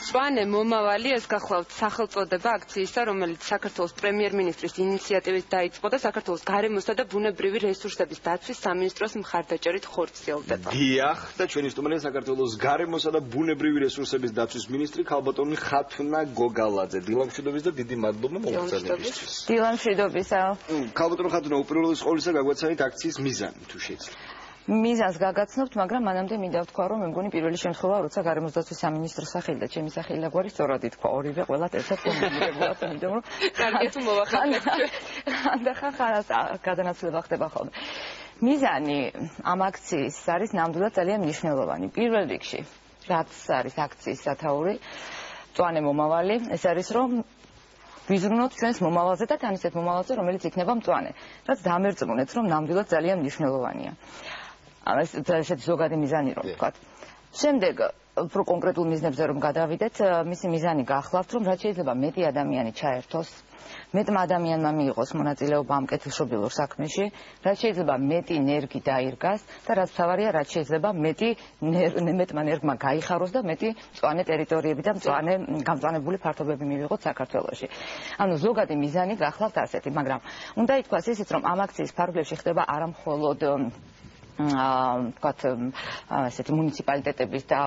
მწვანე მომავალი ეს გახლავთ სახელწოდება აქციისა, რომელიც საქართველოს პრემიერ-მინისტრის ინიციატივით დაიწყო და საქართველოს გარემოსა და ბუნებრივი რესურსების დაცვის სამინისტროს მხარდაჭერით ხორციელდება. დიახ, და ჩვენი სტუმარია საქართველოს გარემოსა და ბუნებრივი რესურსების დაცვის მინისტრი ქალბატონი ხათუნა გოგალაძე. დილამშვიდობის და დიდი მადლობა მოგწადებისთვის. დილამშვიდობისა. ქალბატონო ხათუნა, უპირველეს ყოვლისა გაგვაცანით აქციის მიზანი, თუ შეიძლება. მიზანს გაგაცნობთ, მაგრამ მანამდე მინდა ვთქვა, რომ მე მგონი პირველი შემთხვევა, როცა გარემოს დაცვის სამინისტროს სახელი და ჩემი სახელი დაგვარი სწორად ითქვა, ორივე ყველათ ერთად კომუნიკებულად, იმიტომ რომ კარგი თუ მოვახერხებთ. ანდახან ხარას გადანაცვლება ხდება ხოლმე. მიზანი ამ აქციის არის ნამდვილად ძალიან მნიშვნელოვანი. პირველ რიგში, რაც არის აქციის სათაური, მწვანე მომავალი, ეს არის რომ ვიზრუნოთ ჩვენს მომავალზე და თან ისეთ მომავალზე, რომელიც იქნება მწვანე, რაც დამერწმუნეთ, რომ ნამდვილად ძალიან მნიშვნელოვანია. ეს ესეთი ზოგადი მიზანი რომ ვთქვათ. შემდეგ უფრო კონკრეტულ მიზნებზე რომ გადავიდეთ, მისი მიზანი გახლავთ, რომ რაც შეიძლება მეტი ადამიანი ჩაერთოს, მეტმა ადამიანმა მიიღოს მონაწილეობა ამ კეთილშობილურ საქმეში, რაც შეიძლება მეტი ნერგი დაირგას და რაც მთავარია, რაც შეიძლება მეტმა ნერგმა გაიხაროს და მეტი მწვანე ტერიტორიები და გამწვანებული ფართობები მივიღოთ საქართველოში. ანუ ზოგადი მიზანი გახლავთ ასეთი, მაგრამ უნდა ითქვას ისიც, რომ ამ აქციის ფარგლებში ხდება არა მხოლოდ ვთქვათ, ესეთი მუნიციპალიტეტების და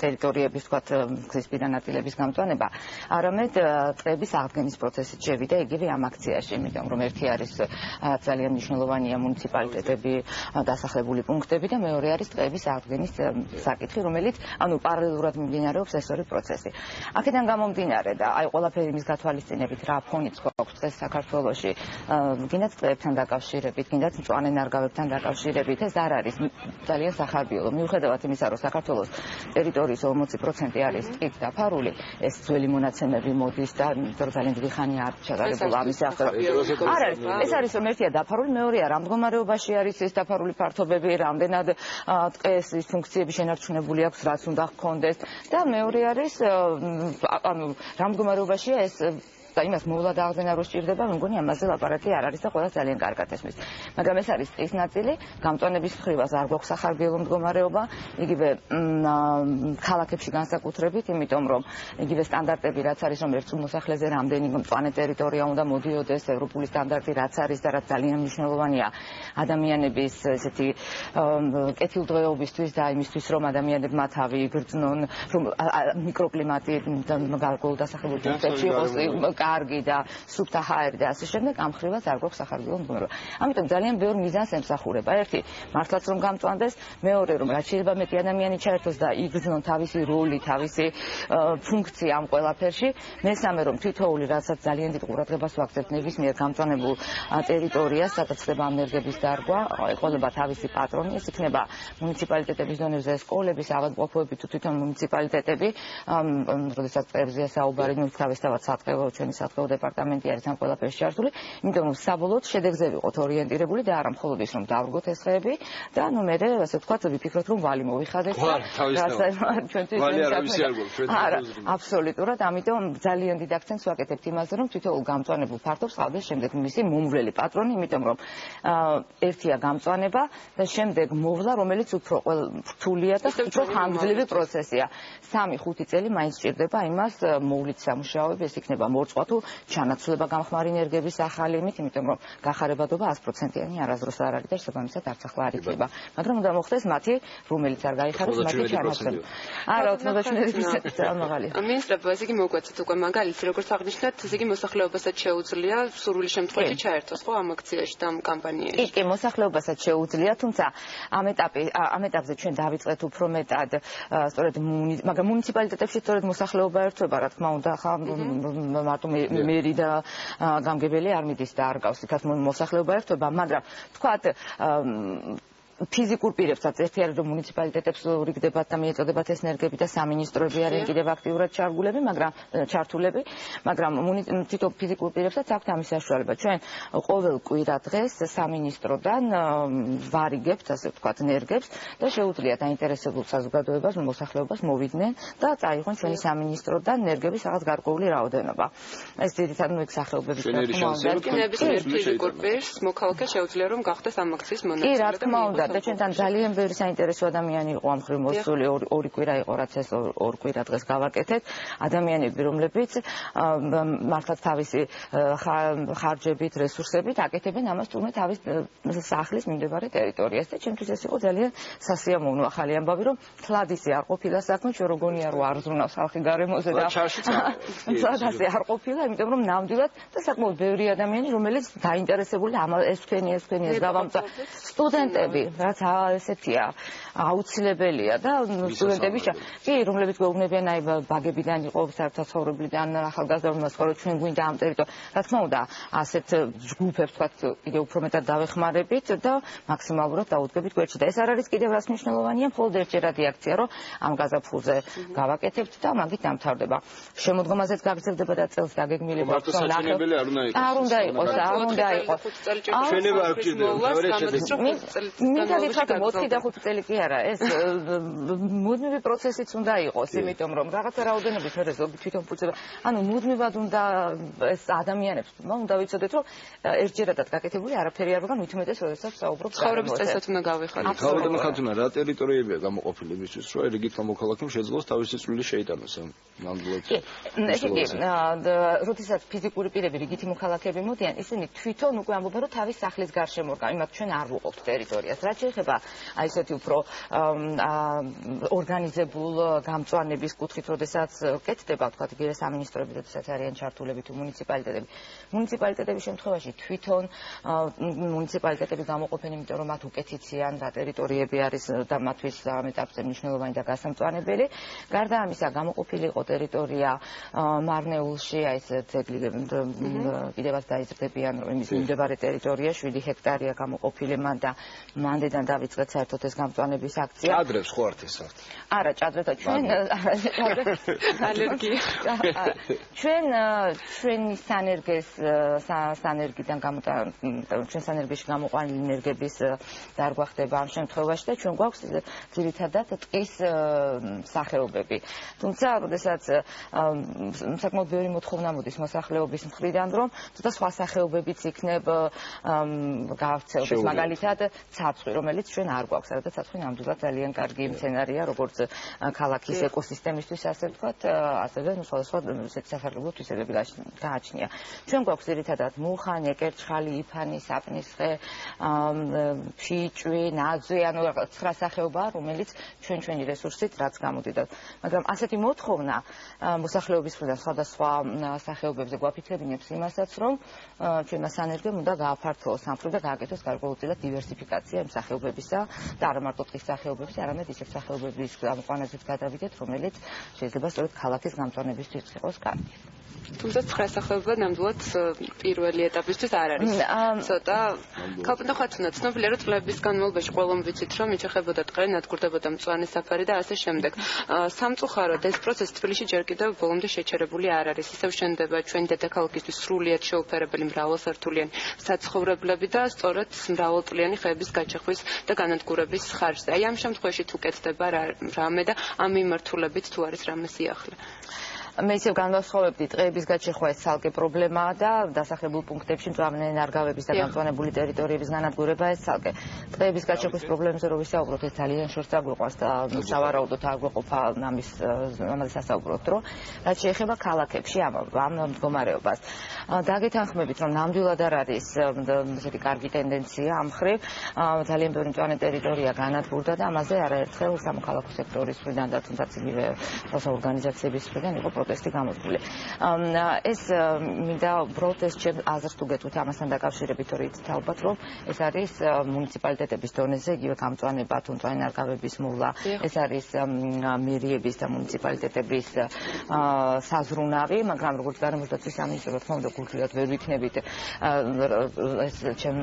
ტერიტორიების, ვთქვათ, გზისპირა ნაწილების გამწვანება, არამედ ტყეების აღდგენის პროცესით შევიდა იგივე ამ აქციაში, იმიტომ რომ ერთი არის ძალიან მნიშვნელოვანია მუნიციპალიტეტები, დასახლებული პუნქტები და მეორე არის ტყეების აღდგენის საკითხი, რომელიც ანუ პარალელურად მიმდინარეობს ეს ორი პროცესი. აქედან გამომდინარე და აი ყველაფერი იმის გათვალისწინებით რა ფონიც გვაქვს დღეს საქართველოში, გინდათ ტყეებთან დაკავშირებით, გინდათ მწვანე ნარგავებთან დაკავშირებით, ეს არ არის ძალიან სახარბიელო. მიუხედავად იმისა, რომ საქართველოს ტერიტორიის 40% არის ტყით დაფარული, ეს ძველი მონაცემები მოდის და ძალიან დიდი ხანია არ ჩაგარებულა ამის აღწერა. არ არის, ეს არის რომ ერთია დაფარული, მეორეა რა მდგომარეობაში არის ეს დაფარული ფართობები, რამდენად ტყეს ის ფუნქციები შენარჩუნებული აქვს, რაც უნდა ჰქონდეს და მეორე არის ანუ რა მდგომარეობაშია ეს და იმას მოვლა დაახდენა რო სჭირდება, მე მგონი ამაზე ლაპარაკი არ არის და ყველა ძალიან კარგად ესმის. მაგრამ ეს არის ტყის ნაწილი, გამწვანების მხრივაც არ გვაქვს სახარბიელო მდგომარეობა, იგივე ქალაქებში განსაკუთრებით, იმიტომ რომ იგივე სტანდარტები რაც არის, რომ ერთ მოსახლეზე რამდენი მწვანე ტერიტორია უნდა მოდიოდეს, ევროპული სტანდარტი რაც არის და რაც ძალიან მნიშვნელოვანია ადამიანების ესეთი კეთილდღეობისთვის და იმისთვის, რომ ადამიანებმა თავი იგრძნონ, რომ მიკროკლიმატი გარკვეულ დასახლებულ პუნქტებში იყოს კარგი და სუფთა ჰაერი და ასე შემდეგ, ამ ხრივაც არ გვაქვს სახარბიელო მდგომარეობა. ამიტომ ძალიან ბევრ მიზანს ემსახურება. ერთი, მართლაც რომ გამწვანდეს, მეორე რომ რაც შეიძლება მეტი ადამიანი ჩაერთოს და იგრძნონ თავისი როლი, თავისი ფუნქცია ამ ყველაფერში, მესამე რომ თითოეული რასაც ძალიან დიდ ყურადღებას ვაქცევთ ნებისმიერ გამწვანებულ ტერიტორიას, სადაც ხდება ამ ნერგების დარგვა, ეყოლება თავისი პატრონი, ეს იქნება მუნიციპალიტეტების დონეზე სკოლების, ავადმყოფოები თუ თვითონ მუნიციპალიტეტები, როდესაც წევრზეა საუბარი, ნუ თავისთავად სატყეო სატყეო დეპარტამენტი არის ამ ყველაფერში ჩართული, იმიტომ რომ საბოლოოდ შედეგზე ვიყოთ ორიენტირებული და არა მხოლოდ ის რომ დავრგოთ ეს ხეები და ნუ მე ასე ვთქვათ ვიფიქროთ რომ ვალი მოვიხადეთ. არა, აბსოლუტურად, ამიტომ ძალიან დიდ აქცენტს ვაკეთებთ იმაზე, რომ თითოეულ გამწვანებულ ფართობს ყავდეს შემდეგ მისი მომვლელი პატრონი, იმიტომ რომ ერთია გამწვანება და შემდეგ მოვლა, რომელიც უფრო რთულია და უფრო ხანგრძლივი პროცესია. 3-5 წელი მაინც სჭირდება იმას მოვლის სამუშაოები, ეს იქნება მორწყვა თუ ჩანაცვლება გამხმარი ენერგიების ახალი იმით, იმიტომ რომ გახარებადობა 100%-იანი არასდროს არ არის და შესაბამისად არც ახლა არ იქნება. მაგრამ უნდა მოხდეს მათი, რომელიც არ გაიხაროს, მათი ჩანაცვლება. არა, 87% წარმაღალია. მინისტრებო, ესე იგი მოგვეცეთ უკვე მაგალითი, როგორც აღნიშნეთ, ესე იგი მოსახლეობასაც შეუძლია სურვილი შემთხვევაში ჩაერთოს ხო ამ აქციაში და ამ კამპანიაში. კი, მოსახლეობასაც შეუძლია, თუმცა ამ ეტაპზე ჩვენ დავიწყეთ უფრო მეტად სწორედ მაგრამ მუნიციპალიტეტებში სწორედ მოსახლეობა ერთვება, რა თქმა უნდა, ხა მარტო მერი და გამგებელი არ მიდის და არ გავს იქაც მოსახლეობა ერთვება, მაგრამ თქვათ ფიზიკურ პირებსაც ერთი არის რომ მუნიციპალიტეტებს რიგდებათ და მიეწოდებათ ეს ნერგები და სამინისტროები არიან კიდევ აქტიურად ჩართულები, მაგრამ თვითონ ფიზიკურ პირებსაც აქვთ ამის საშუალება. ჩვენ ყოველ კვირა დღეს სამინისტროდან ვარიგებთ, ასე ვთქვათ, ნერგებს და შეუძლიათ აინტერესებულ საზოგადოებას, მოსახლეობას მოვიდნენ და წაიღონ ჩვენი სამინისტროდან ნერგების რაღაც გარკვეული რაოდენობა. ეს ძირითადად იქ სახეობების ფიზიკურ პირს მოქალაქე შეუძლია რომ გახდეს ამ აქციის მონაწილე. კი, რა თქმა უნდა. და ჩვენთან ძალიან ბევრი საინტერესო ადამიანი იყო ამ ხრივ მოსული, ორი კვირა იყო რაც ეს ორ კვირა დღეს გავაკეთეთ. ადამიანები, რომლებიც მართლაც თავისი ხარჯებით, რესურსებით აკეთებენ ამას თურმე თავის სახლის მიმდებარე ტერიტორიას და ჩემთვის ეს იყო ძალიან სასიამოვნო ახალი ამბავი, რომ თლად ისე არ ყოფილა საქმე, ჩვენ როგონია რომ არ ზრუნავს ხალხი გარემოზე და თლად ასე არ ყოფილა, იმიტომ რომ ნამდვილად და საკმაოდ ბევრი ადამიანი, რომელიც დაინტერესებული ეს თქვენი ეს გავამწვა სტუდენტები, რაც ესეთია აუცილებელია და სტუდენტები კი, რომლებიც გვეუბნებიან აი ბაგებიდან იყო საერთაშორისობრივიდან ახალგაზრდა რომელსაც ხო ჩვენ გვინდა ამ ტერიტორიას. რა თქმა უნდა, ასეთ ჯგუფებს თქვა კიდევ უფრო მეტად დავეხმარებით და მაქსიმალურად დაუდგებით გვერდში. და ეს არ არის კიდევ რას მნიშვნელოვანია, მხოლოდ ერთჯერადი აქცია, რომ ამ გაზაფხულზე გავაკეთებთ და მაგით დამთავრდება. შემოდგომაზეც გაგრძელდება და წელს დაგეგმილება არ უნდა იყოს. ჩვენება არ გჭირდება, მინდა გითხრათ 4-5 წელი კი არა, ეს მუდმივი პროცესიც უნდა იყოს, იმიტომ რომ რაღაცა რაოდენობის მერე ზოგი თვითონ ფუძება. ანუ მუდმივად უნდა ეს ადამიანებს უნდა ვიცოდეთ, რომ ერთჯერადად გაკეთებული არაფერი არ ვგან მithumetes, როდესაც საუბრობთ ცხოვრების წესად უნდა გავიხაროთ. ხალხმა ხათუნა რა ტერიტორიებია გამოყოფილი იმისთვის, რომ რიგით მოქალაქემ შეძლოს თავისი წვლილი შეიტანოს ამ ნამდვილად. ესე იგი, როდესაც ფიზიკური პირები რიგითი მოქალაქეები მოდიან, ისინი თვითონ უკვე ამბობენ, რომ თავის სახლის გარშემო იმათ ჩვენ არ ვუყობთ ტერიტორიას. რაც შეეხება აი ესეთი უფრო ორგანიზებულ გამწვანების კუთხით, როდესაც კეთდება, თქვა იგივე სამინისტროები, როდესაც არიან ჩართულები თუ მუნიციპალიტეტები. მუნიციპალიტეტების შემთხვევაში თვითონ მუნიციპალიტეტები გამოყოფენ, იმიტომ რომ მათ უკეთიციან და ტერიტორიები არის და მათთვის ამ ეტაპზე მნიშვნელოვანი და გასამწვანებელი. გარდა ამისა, გამოყოფილი იყო ტერიტორია მარნეულში, აი ეს ძეგლი კიდევაც დაიზრდებიან, რომ იმის მიმდებარე ტერიტორია 7 ჰექტარია გამოყოფილი მან და მანდიდან დავიწყეთ საერთოდ ეს გამწვანების აქცია. ჭადრებს ხო ართ ეს საერთოდ? არა, ჭადრებს და ჩვენ ალერგია. ჩვენი სანერგიდან ჩვენ სანერგეში გამოყვანილი ენერგების დარგვა ხდება ამ შემთხვევაში და ჩვენ გვაქვს ძირითადად ტყის სახეობები. თუმცა, როდესაც საკმაოდ ბევრი მოთხოვნა მოდის მოსახლეობის მხრიდან, რომ ცოტა სხვა სახეობებიც იქნებ გავრცელდეს, მაგალითად ცაცხვი, რომელიც ჩვენ არ გვაქვს, და ცაცხვი ნამდვილად ძალიან კარგი მცენარეა, როგორც ქალაქის ეკოსისტემისთვის, ასე ვთქვათ, ასევე სხვადასხვა სასარგებლო თვისებები გააჩნია. ჩვენ გვაქვს ძირითადად მუხა, ნეკერჩხალი, იფანი, საპნისხე, ფიჭვი, ნაძვი, ანუ 9 სახეობაა, რომელიც ჩვენი რესურსით რაც გამოდიდათ. მაგრამ ასეთი მოთხოვნა მოსახლეობის მხრიდან სხვადასხვა სახეობებზე გვაფიქრებინებს იმასაც, რომ ჩვენმა სანერგემ უნდა გააფართოოს სამყარო და გააკეთოს გარკვეულწილად დივერსიფიკაცია იმ სახეობებისა და არა მარტო ტყის სახეობების, არამედ ისეთ სახეობების გამოყვანაზეც გადავიდეთ, რომელიც შეიძლება სწორედ ქალაქის გამწვანებისთვის იყოს კარგი. თუმცა 9 სახეობა ნამდვილად პირველი ეტაპისთვის არ არის. ცოტა ქალბატონ ხათუნა, ცნობილია რომ წლების განმავლობაში ყველამ ვიცით რომ იჩეხებოდა ტყე, ნადგურდებოდა მწვანე საფარი და ასე შემდეგ. სამწუხაროდ ეს პროცესი თბილისში ჯერ კიდევ ბოლომდე შეჩერებული არ არის. ისევ შენდება ჩვენი დედაქალაქისთვის სრულიად შეუფერებელი მრავალსართულიანი საცხოვრებლები და სწორედ მრავალწლიანი ხეების გაჩეხვის და განადგურების ხარჯზე. აი ამ შემთხვევაში თუ კეთდება რამე და ამ მიმართულებით თუ არის რამე სიახლე. მე ისევ განვასხვავებდი, ტყეების გაჩეხვა ეს ცალკე პრობლემაა და დასახლებულ პუნქტებში მწვანე ნარგავების და გამწვანებული ტერიტორიების განადგურება ეს ცალკე. ტყეების გაჩეხვის პრობლემებზე რო ვისაუბროთ, ეს ძალიან შორს აგვიყვანს და სავარაუდოდ აგვიყოფა ამაზე სასაუბროთ, რომ რაც შეეხება ქალაქებში ამ მდგომარეობას. დაგეთანხმებით, რომ ნამდვილად არ არის ესეთი კარგი ტენდენცია ამ ხრივ, ძალიან ბევრი მწვანე ტერიტორია განადგურდა და ამაზე არაერთხელ სამოქალაქო სექტორის მხრიდან და თუნდაც იგივე ორგანიზაციების მხრიდან იყო პროტესტი გამოწვეული. ეს მინდა უბრალოდ ეს ჩემ აზრს თუ გეტყვით ამასთან დაკავშირებით, რომ იცით ალბათ, რომ ეს არის მუნიციპალიტეტების დონეზე იგივე გამწვანება თუ მწვანე ნარგავების მოვლა, ეს არის მერიების და მუნიციპალიტეტების საზრუნავი, მაგრამ როგორც გარემოსდაცვის სამინისტრო, რა თქმა უნდა, გულწრფელად ვერ ვიქნებით ეს ჩემ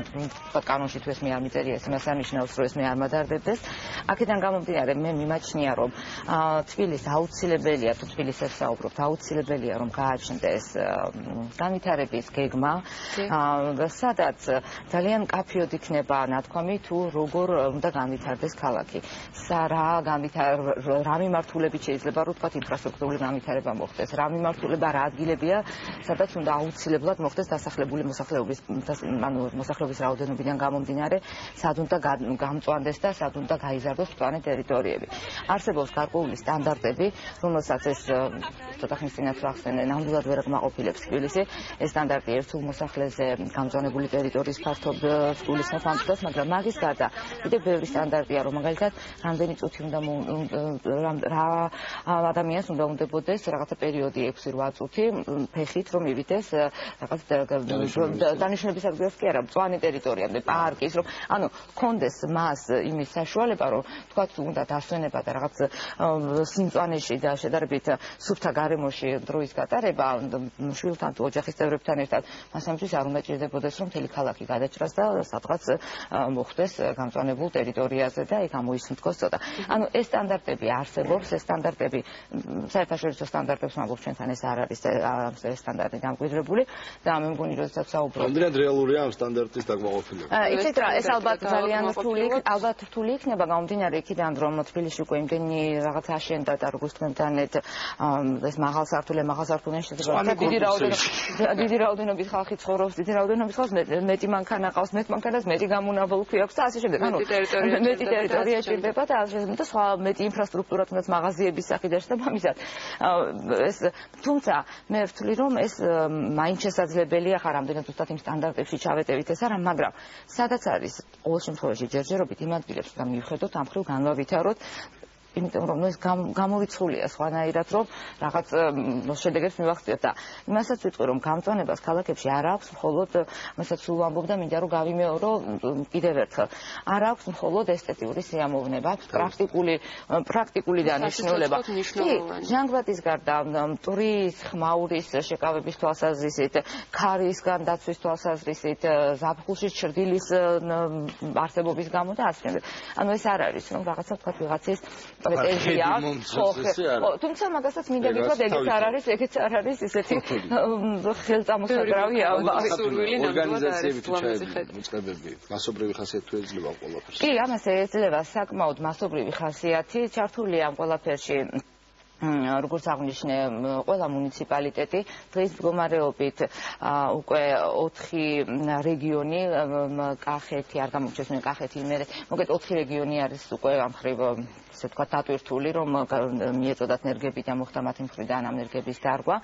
კანონში თუ ეს მე არ მიწერია, ეს იმას ანიშნავს, რომ ეს მე არ მადარდებდეს. აქედან გამომდინარე, მე მიმაჩნია, რომ თბილისს აუცილებელია თუ თბილისს საუბრობ ვფიქრობთ, აუცილებელია რომ გააჩნდეს განვითარების გეგმა, სადაც ძალიან კაფიოდ იქნება ნათქვამი თუ როგორ უნდა განვითარდეს ქალაქი. რა მიმართულებით შეიძლება რომ თქვათ ინფრასტრუქტურული განვითარება მოხდეს, რა მიმართულება რა ადგილებია, სადაც უნდა აუცილებლად მოხდეს დასახლებული მოსახლეობის რაოდენობიდან გამომდინარე, სად უნდა გამწვანდეს და სად უნდა გაიზარდოს მწვანე ტერიტორიები. არსებობს გარკვეული სტანდარტები, რომელსაც ეს ცოტა ხნის წინაც ვახსენე, ნამდვილად ვერ გმაყოფილებს თბილისი. ეს სტანდარტი ერთსულ მოსახლეზე გამწვანებული ტერიტორიის ფართობას გულისხმობს ამბობს, მაგრამ მაგის გარდა კიდევ ბევრი სტანდარტია, რომ მაგალითად რამდენი წუთი უნდა რა ადამიანს უნდა უნდებოდეს რაღაცა პერიოდი 6-8 წუთი ფეხით რომ მივიდეს რაღაც დანიშნების ადგილას კი არა, მწვანე ტერიტორიამდე, პარკის რომ ანუ კონდეს მას იმის საშუალება რომ თქვა უნდა დასვენება და რაღაც სიმწვანეში და შედარებით სუფთა გარემოში დროის გატარება შვილთან თუ ოჯახის წევრებთან ერთად მას ამისთვის არ უნდა ჭირდებოდეს რომ მთელი ქალაქი გადაჭრას და სადღაც მოხდეს გამწვანებულ ტერიტორიაზე და იქ ამოისმთქოს ცოტა. ანუ ეს სტანდარტები არსებობს, ეს სტანდარტები საერთაშორისო სტანდარტებს მაგობს ჩვენთან ეს არ არის ეს სტანდარტი დამკვიდრებული და მე მგონი როდესაც საუბრობ. რამდენად რეალურია ამ სტანდარტის დაკმაყოფილება? იცით რა, ეს ალბათ ძალიან რთული იქნება გამომდინარე იქიდან რომ თბილისში უკვე იმდენი რაღაც აშენდა და როგორც თქვენთანეთ ეს მაღალ სართულიდან შეიძლება დიდი რაოდენობით ხალხი ცხოვრობს, დიდი რაოდენობით ხალხს მეტი მანქანა ყავს, მეტ მანქანას მეტი გამონაბოლქვი აქვს და ასე შემდეგ. ანუ მეტი ტერიტორია ჭირდება და ასე შემდეგ და სხვა მეტი ინფრასტრუქტურა თუნდაც მაღაზიების სახით და ამისად ეს თუმცა მე ვთვლი რომ ეს მაინც შესაძლებელია ხარ რამდენად უბრალოდ იმ სტანდარტებში ჩავეტევით ეს არა, მაგრამ სადაც არის ყოველ შემთხვევაში ჯერჯერობით იმ ადგილებს და მივხედოთ ამ ხრივ განვავითაროთ იმიტომ რომ ეს გამორიცხულია სხვანაირად რომ რაღაც შედეგებს მივახციოთ და იმასაც ვიტყვი რომ გამწვანებას ქალაქებში არ აქვს მხოლოდ მასაც სულ ვამბობდა მინდა რომ გავიმეორო კიდევ ერთხელ არ აქვს მხოლოდ ესთეტიური სიამოვნება აქვს პრაქტიკული დანიშნულება ჟანგბადის გარდა მტვრის ხმაურის შეკავების თვალსაზრისით ქარისგან დაცვის თვალსაზრისით ზაფხულში ჩრდილის არსებობის გამო და ასე ანუ ეს არ არის რომ რაღაცა თქვა ვიღაცის პრეტენზია თუმცა მაგასაც მინდა გითხრათ ეგეც არ არის ესეთი ხელწამოსაკრავი სურვილი ორგანიზაციები თუ ჩაებები მასობრივი ხასიათი თუ ეძლევა ყველაფერს კი ამას ეძლევა საკმაოდ მასობრივი ხასიათი ჩართულია ამ ყველაფერში როგორც აღნიშნე ყველა მუნიციპალიტეტი დღის მდგომარეობით უკვე 4 რეგიონი კახეთი არ გამორჩეს მე კახეთი იმერე მოგეთ 4 რეგიონი არის უკვე ამ ხრივ ესე თქვა დატვირთული რომ მიეწოდათ ნერგები და მოხდა მათი მხრიდან ამ ნერგების დარგვა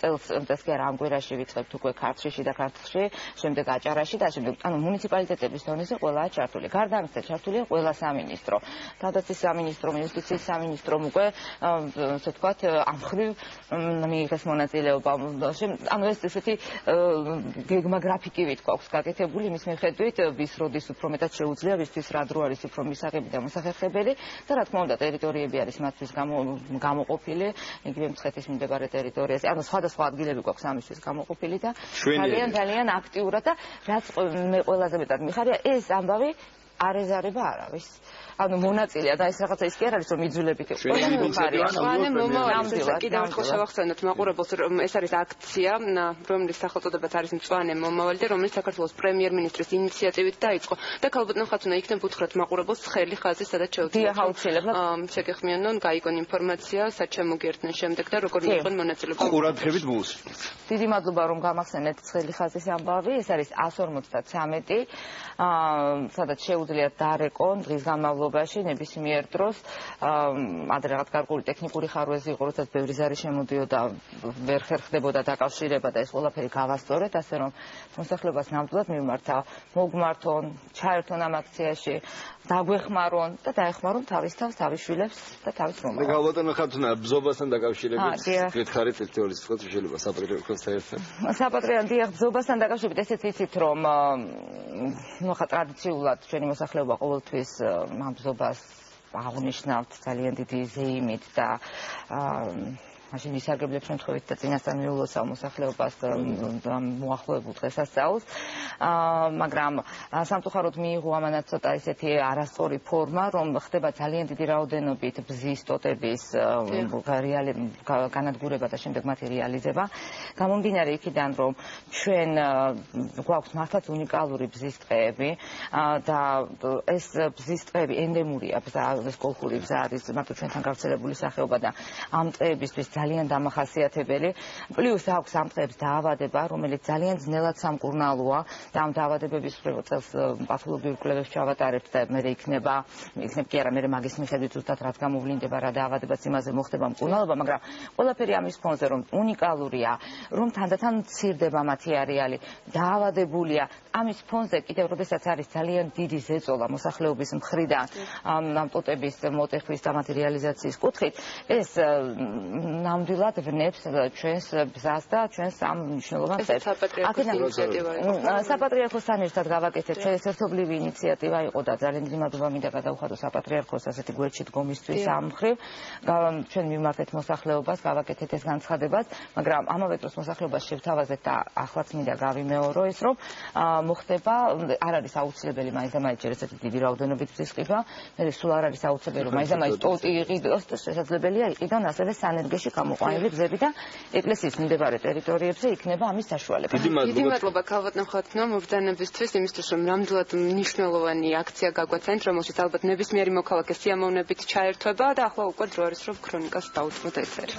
წელს კი არა ამ კვირაში ვიწყებთ უკვე ქართლში და ქართლში შემდეგ აჭარაში და შემდეგ ანუ მუნიციპალიტეტების დონეზე ყველაა ჩართული გარდა ამისა ჩართულია ყველა სამინისტრო თავდაცვის სამინისტრო იუსტიციის სამინისტრომ უკვე ასე ვთქვათ ამ ხრივ მიიღეს მონაწილეობა ანუ ეს ესეთი გეგმა გრაფიკივით გვაქვს გაკეთებული იმის მიხედვით ვის როდის უფრო მეტად შეუძლია ვისთვის რა დრო არის უფრო მისაღები და მოსახერხებელი და რა თქმა უნდა ტერიტორიები არის მათთვის გამოყოფილი იგივე მცხეთის მიმდებარე ტერიტორიაზე ანუ სხვადასხვა ადგილები გვაქვს ამისთვის გამოყოფილი და ძალიან აქტიურად და რაც მე ყველაზე მეტად მიხარია ეს ამბავი არ ეზარება არავის ანუ მონაწილეა და ეს რაღაცა ის კი არ არის რომ იძულებით იყო ყველანი მიხარია მანე მომავალს კიდევ ერთხელ შევახსენოთ მაყურებელს რომ ეს არის აქცია რომლის სახელწოდებაც არის მწვანე მომავალი და რომელიც საქართველოს პრემიერ-მინისტრის ინიციატივით დაიწყო და ქალბატონ ხათუნა იქნებ უთხრათ მაყურებელს ცხელი ხაზი სადაც შეუძლია შეგეხმიანონ გაიგონ ინფორმაცია სად შემოგერდნენ შემდეგ და როგორ მიიღონ მონაწილეობა ყურადღებით მოუსმინეთ დიდი მადლობა რომ გამახსენეთ ცხელი ხაზის ამბავი ეს არის 153 სადაც შეუძლიათ დარეკონ დღის განმავლობაში ნებისმიერ დროს ადრე რაღაც გარკვეული ტექნიკური ხარვეზი იყო როდესაც ბევრი ზარი შემოდიოდა ვერ ხერხდებოდა დაკავშირება და ეს ყველაფერი გავასწორეთ ასე რომ მოსახლეობას ნამდვილად მიმართა მოგმართონ ჩაერთონ ამ აქციაში დაგვეხმარონ და დაეხმარონ თავის თავს თავის შვილებს და თავის რომაელს ქალბატონ ხათუნა ბზობასთან დაკავშირებით გითხარით ერთი ორი სიტყვა შეიძლება საპატრიარქოსთან ერთად საპატრიარქო ბზობასთან დაკავშირებით ესეც იცით რომ ну ხა ტრადიციულად ჩვენი მოსახლეობა ყოველთვის ამ ბზობას აღნიშნავთ ძალიან დიდი ზეიმით და მაშინ ისარგებლებს შემთხვევით და წინასწარ მიულოცავ მოსახლეობას მოახლოებულ დღესასწაულს. მაგრამ სამწუხაროდ მიიღო ამანაც ცოტა ისეთი არასწორი ფორმა, რომ ხდება ძალიან დიდი რაოდენობით ბზის ტოტების განადგურება და შემდეგ მათი რეალიზება. გამომდინარე იქიდან, რომ ჩვენ გვაქვს მართლაც უნიკალური ბზის ტყეები და ეს ბზის ტყეები ენდემურია ბზა, ეს კოლხური ბზა არის მარტო ჩვენთან გავრცელებული სახეობა და ამ ტყეებისთვის ძალიან დამახასიათებელი. პლუს აქვს ამ ტყეებს დაავადება, რომელიც ძალიან ძნელად სამკურნალოა და ამ დაავადებების წელს პათოლოგიურ კვლევებს ჩავატარებთ და მე იქნებ კი არა, მე მაგის მიხედვით ზუსტად რაც გამოვლინდება რა დაავადებაც იმაზე მოხდება მკურნალობა, მაგრამ ყველაფერი ამის ფონზე რომ უნიკალურია, რომ თანდათან მცირდება მათი არეალი, დაავადებულია, ამის ფონზე კიდევ როდესაც არის ძალიან დიდი ზეწოლა მოსახლეობის მხრიდან ამ ტოტების მოტეხვის და მათი რეალიზაციის კუთხით, ეს ნამდვილად ვნებს ჩვენს ბზას და ჩვენს ამ მნიშვნელოვან წესს. საპატრიარქოსთან ერთად გავაკეთეთ, ეს ერთობლივი ინიციატივა იყო და ძალიან დიდი მადლობა მინდა გადავხადო საპატრიარქოს ასეთი გვერდში დგომისთვის ამ მხრივ. ჩვენ მიმართეთ მოსახლეობას, გავაკეთეთ ეს განცხადებაც, მაგრამ ამავე დროს მოსახლეობას შევთავაზეთ და ახლაც მინდა გავიმეორო ის, რომ მოხდება, არ არის აუცილებელი მაინც და მაინც ესეთი დიდი რაოდენობით ბზის ყიდვა, მე სულ არ არის აუცილებელი რომ მაინც და მაინც ტოტი იყიდოს, შესაძლებელია იყიდონ ასევე სანერგეში გამოყვანილი ბზები და ეკლესიის მიმდებარე ტერიტორიებზე იქნება ამის საშუალება. დიდი მადლობა ქალბატონ ხოთნო მობრძანებისთვის, იმისთვის რომ ნამდვილად მნიშვნელოვანი აქცია გაგვაცენთ, რომელშიც ალბათ ნებისმიერი მოქალაქე სიამოვნებით ჩაერთვება და ახლა უკვე დრო არის რომ ქრონიკას დაუწყოთ ეთერი.